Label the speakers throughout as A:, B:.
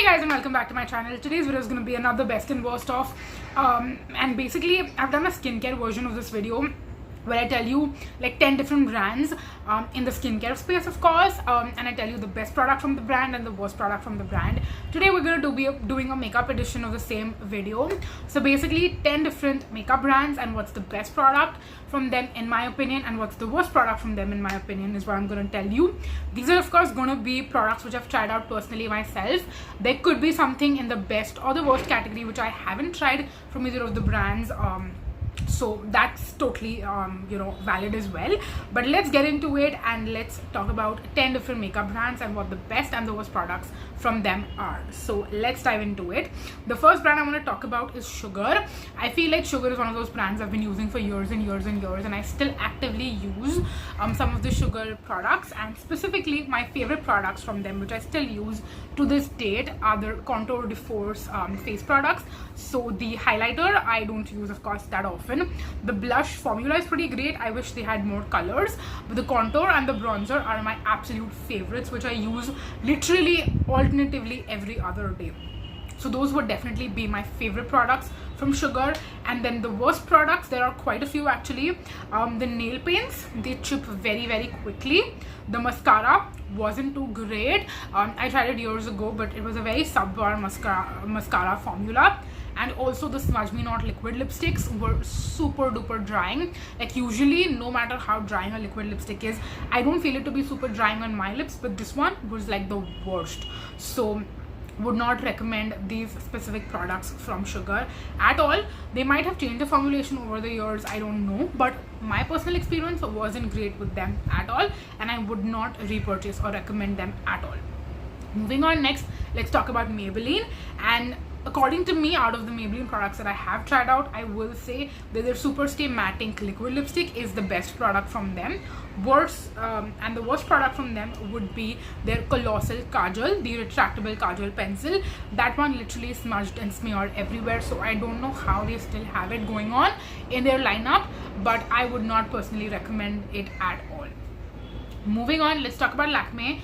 A: guys, and welcome back to my channel. Today's video is going to be another best and worst of and basically I've done a skincare version of this video where I tell you like 10 different brands in the skincare space, of course, and I tell you the best product from the brand and the worst product from the brand. Today we're going to be doing a makeup edition of the same video. So basically 10 different makeup brands and what's the best product from them in my opinion and what's the worst product from them in my opinion is what I'm going to tell you. These are of course going to be products which I've tried out personally myself. There could be something in the best or the worst category which I haven't tried from either of the brands, so that's totally valid as well. But let's get into it and let's talk about 10 different makeup brands and what the best and the worst products from them are. So let's dive into it. The first brand I want to talk about is Sugar. I feel like Sugar is one of those brands I've been using for years and years and years, and I still actively use some of the Sugar products, and specifically my favorite products from them which I still use to this date are the Contour de Force face products. So the highlighter I don't use of course that often. The blush formula is pretty great. I wish they had more colors, but the contour and the bronzer are my absolute favorites which I use literally alternatively every other day. So those would definitely be my favorite products from Sugar. And then the worst products, there are quite a few actually. The nail paints, they chip very quickly. The mascara wasn't too great. I tried it years ago, but it was a very subpar mascara formula. And also the Smudge Me Not liquid lipsticks were super duper drying. Like usually no matter how drying a liquid lipstick is, I don't feel it to be super drying on my lips, but this one was like the worst. So would not recommend these specific products from Sugar at all. They might have changed the formulation over the years, I don't know, but my personal experience wasn't great with them at all, and I would not repurchase or recommend them at all. Moving on, next let's talk about Maybelline. And according to me, out of the Maybelline products that I have tried out, I will say that their Superstay Matte Ink liquid lipstick is the best product from them. And the worst product from them would be their Colossal Kajal, the retractable Kajal pencil. That one literally smudged and smeared everywhere, so I don't know how they still have it going on in their lineup, but I would not personally recommend it at all. Moving on, let's talk about Lakme.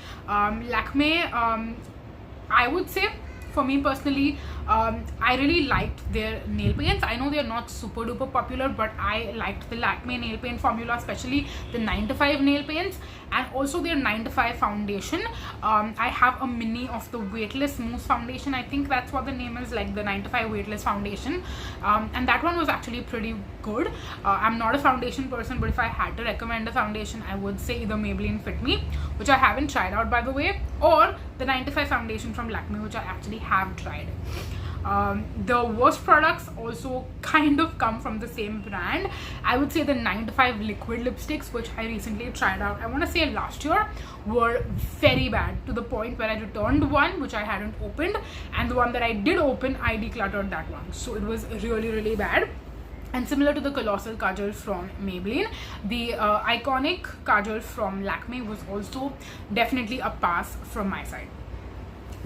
A: I would say for me personally, I really liked their nail paints. I know they're not super duper popular, but I liked the Lakme nail paint formula, especially the 9 to 5 nail paints and also their 9 to 5 foundation. I have a mini of the Weightless Mousse foundation. I think that's what the name is, like the 9 to 5 Weightless foundation, and that one was actually pretty good. I'm not a foundation person, but if I had to recommend a foundation, I would say either Maybelline Fit Me, which I haven't tried out by the way, or the 9 to 5 foundation from Lakme, which I actually have tried. The worst products also kind of come from the same brand. I would say the 9 to 5 liquid lipsticks, which I recently tried out, I want to say last year, were very bad, to the point where I returned one which I hadn't opened, and the one that I did open, I decluttered that one. So it was really bad. And similar to the Colossal Kajal from Maybelline, the Eyeconic Kajal from Lakme was also definitely a pass from my side.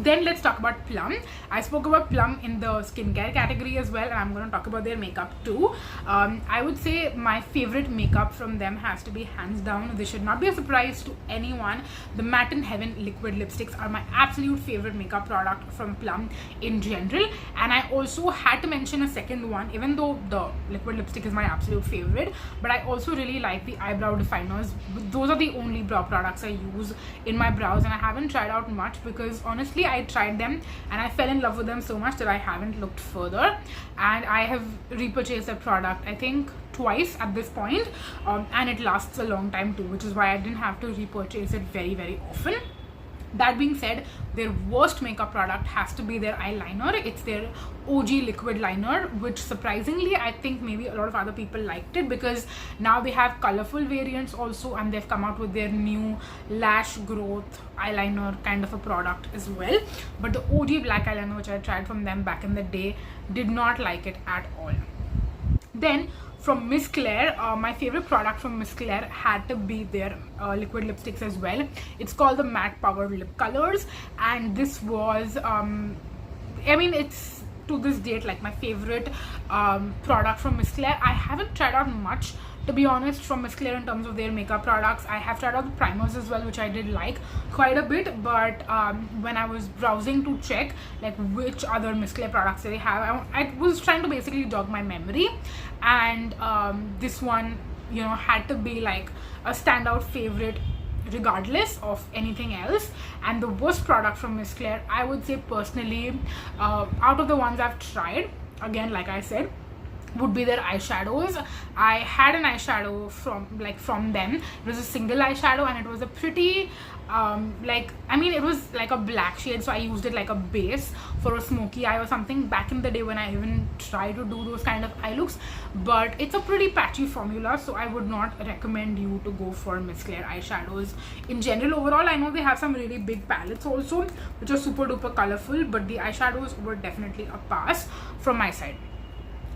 A: Then let's talk about Plum. I spoke about Plum in the skincare category as well, and I'm going to talk about their makeup too. I would say my favorite makeup from them has to be hands down, this should not be a surprise to anyone, the Matte in Heaven liquid lipsticks are my absolute favorite makeup product from Plum in general. And I also had to mention a second one, even though the liquid lipstick is my absolute favorite, but I also really like the eyebrow definers. Those are the only brow products I use in my brows, and I haven't tried out much because honestly I tried them and I fell in love with them so much that I haven't looked further, and I have repurchased that product I think twice at this point, and it lasts a long time too, which is why I didn't have to repurchase it very often. That being said, their worst makeup product has to be their eyeliner. It's their OG liquid liner, which surprisingly I think maybe a lot of other people liked it because now they have colorful variants also, and they've come out with their new lash growth eyeliner kind of a product as well. But the OG black eyeliner which I tried from them back in the day, did not like it at all. Then from Miss Claire, my favorite product from Miss Claire had to be their liquid lipsticks as well. It's called the Matte Power Lip Colors, and this was I mean, it's to this date like my favorite product from Miss Claire. I haven't tried out much to be honest, from Mascara in terms of their makeup products. I have tried out the primers as well, which I did like quite a bit, but when I was browsing to check like which other Mascara products they have, I was trying to basically jog my memory, and this one, you know, had to be like a standout favorite regardless of anything else. And the worst product from Mascara, I would say personally, out of the ones I've tried, again like I said, would be their eyeshadows. I had an eyeshadow from them. It was a single eyeshadow, and it was a pretty it was like a black shade, so I used it like a base for a smoky eye or something back in the day when I even tried to do those kind of eye looks. But it's a pretty patchy formula, so I would not recommend you to go for Mascara eyeshadows in general. Overall, I know they have some really big palettes also, which are super duper colorful, but the eyeshadows were definitely a pass from my side.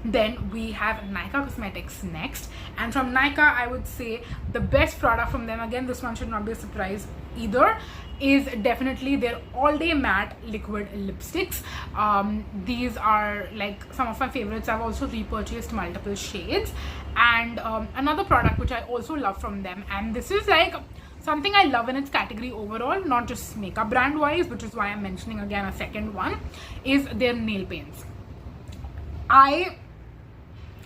A: Then we have Nykaa Cosmetics next, and from Nykaa, I would say the best product from them, again this one should not be a surprise either, is definitely their all day matte liquid lipsticks. These are like some of my favorites. I've also repurchased multiple shades. And another product which I also love from them, and this is like something I love in its category overall, not just makeup brand wise, which is why I'm mentioning again a second one, is their nail paints.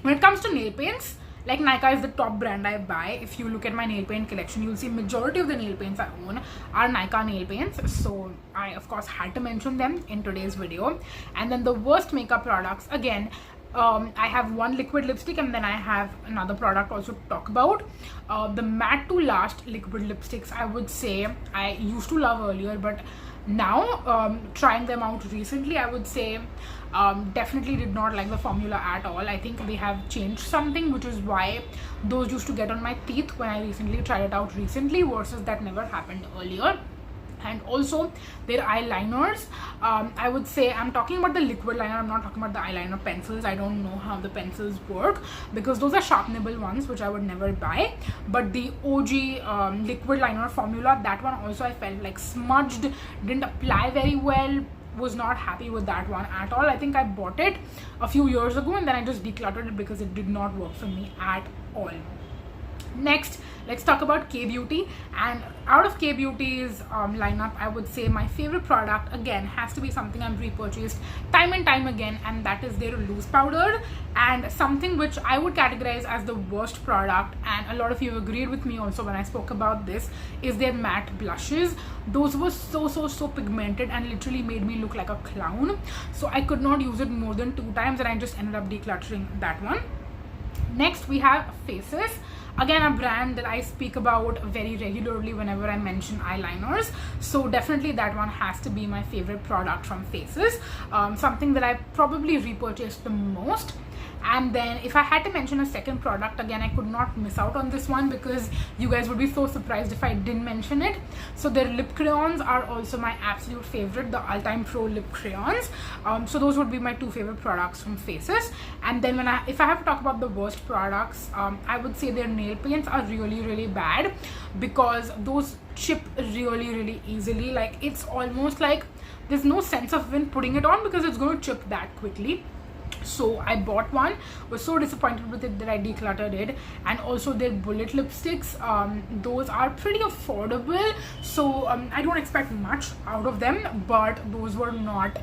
A: When it comes to nail paints, like Nykaa is the top brand I buy. If you look at my nail paint collection, you'll see majority of the nail paints I own are Nykaa nail paints. So I of course had to mention them in today's video. And then the worst makeup products, again, I have one liquid lipstick, and then I have another product also to talk about. The matte to last liquid lipsticks, I would say I used to love earlier, but now trying them out recently, I would say definitely did not like the formula at all. I think they have changed something, which is why those used to get on my teeth when I recently tried it out recently, versus that never happened earlier. And also their eyeliners, I would say, I'm talking about the liquid liner, I'm not talking about the eyeliner pencils. I don't know how the pencils work, because those are sharpenable ones, which I would never buy. But the OG liquid liner formula, that one also I felt like smudged, didn't apply very well, was not happy with that one at all. I think I bought it a few years ago, and then I just decluttered it because it did not work for me at all. Next, let's talk about K-Beauty. And out of K-Beauty's lineup, I would say my favorite product again has to be something I've repurchased time and time again, and that is their loose powder. And something which I would categorize as the worst product, and a lot of you agreed with me also when I spoke about this, is their matte blushes. Those were so pigmented and literally made me look like a clown, so I could not use it more than 2 times, and I just ended up decluttering that one. Next, we have Faces. Again, a brand that I speak about very regularly whenever I mention eyeliners, so definitely that one has to be my favorite product from Faces, something that I probably repurchased the most. And then if I had to mention a second product, again I could not miss out on this one, because you guys would be so surprised if I didn't mention it. So their lip crayons are also my absolute favorite, the All Time Pro lip crayons. So those would be my 2 favorite products from Faces. And then if I have to talk about the worst products, I would say their nail paints are really bad, because those chip really easily. Like, it's almost like there's no sense of when putting it on, because it's going to chip that quickly. So I bought one, was so disappointed with it that I decluttered it. And also their bullet lipsticks, those are pretty affordable, so I don't expect much out of them, but those were not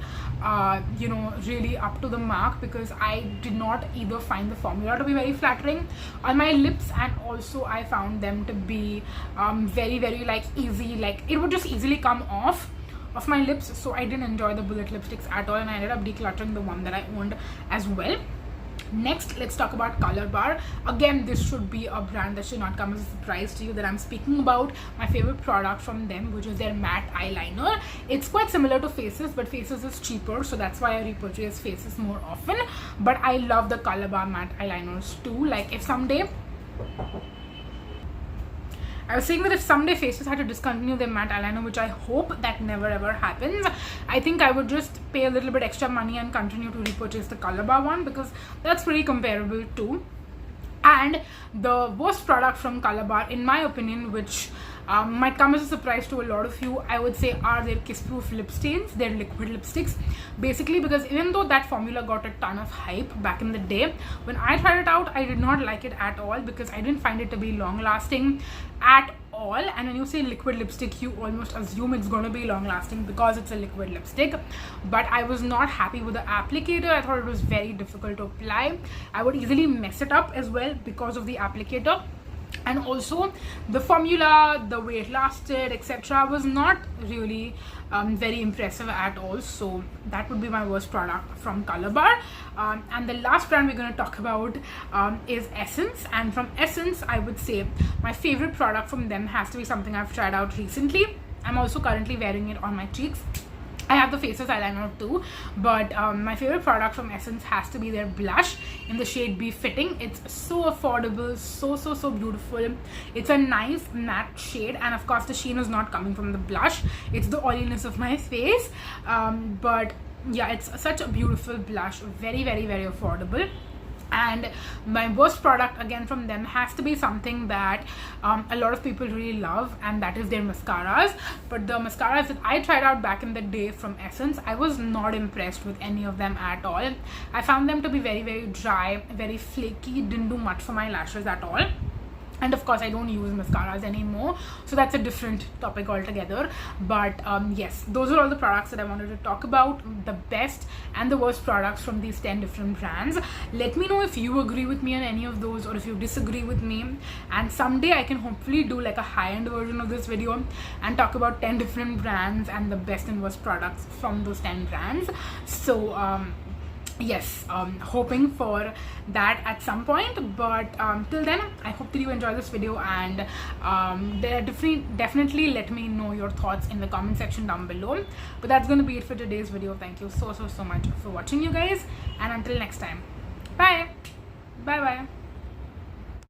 A: really up to the mark, because I did not either find the formula to be very flattering on my lips, and also I found them to be very like easy, like it would just easily come off of my lips. So I didn't enjoy the bullet lipsticks at all, and I ended up decluttering the one that I owned as well. Next, let's talk about Colorbar. Again, this should be a brand that should not come as a surprise to you that I'm speaking about my favorite product from them, which is their matte eyeliner. It's quite similar to Faces, but Faces is cheaper, so that's why I repurchase Faces more often. But I love the Colorbar matte eyeliners too. Like, if someday I was saying that if someday Faces had to discontinue their matte eyeliner, which I hope that never ever happens, I think I would just pay a little bit extra money and continue to repurchase the Colorbar one, because that's pretty comparable too. And the worst product from Colorbar, in my opinion, which might come as a surprise to a lot of you, I would say, are their kiss proof lip stains, their liquid lipsticks. Basically, because even though that formula got a ton of hype back in the day, when I tried it out, I did not like it at all because I didn't find it to be long lasting at all. And when you say liquid lipstick, you almost assume it's going to be long lasting because it's a liquid lipstick. But I was not happy with the applicator. I thought it was very difficult to apply. I would easily mess it up as well because of the applicator. And also the formula, the way it lasted, etc., was not really very impressive at all. So that would be my worst product from Colorbar. And the last brand we're going to talk about is Essence. And from Essence, I would say my favorite product from them has to be something I've tried out recently. I'm also currently wearing it on my cheeks. I have the Faces eyeliner too, but my favorite product from Essence has to be their blush in the shade Befitting. It's so affordable, so beautiful. It's a nice matte shade, and of course the sheen is not coming from the blush, it's the oiliness of my face. But yeah, it's such a beautiful blush, very affordable. And my worst product again from them has to be something that a lot of people really love, and that is their mascaras. But the mascaras that I tried out back in the day from Essence, I was not impressed with any of them at all. I found them to be very dry, very flaky, didn't do much for my lashes at all. And of course I don't use mascaras anymore, so that's a different topic altogether. But yes, those are all the products that I wanted to talk about, the best and the worst products from these 10 different brands. Let me know if you agree with me on any of those or if you disagree with me, and someday I can hopefully do like a high-end version of this video and talk about 10 different brands and the best and worst products from those 10 brands. So yes, hoping for that at some point. But till then, I hope that you enjoy this video, and definitely let me know your thoughts in the comment section down below. But that's gonna be it for today's video. Thank you so much for watching, you guys, and until next time, bye bye.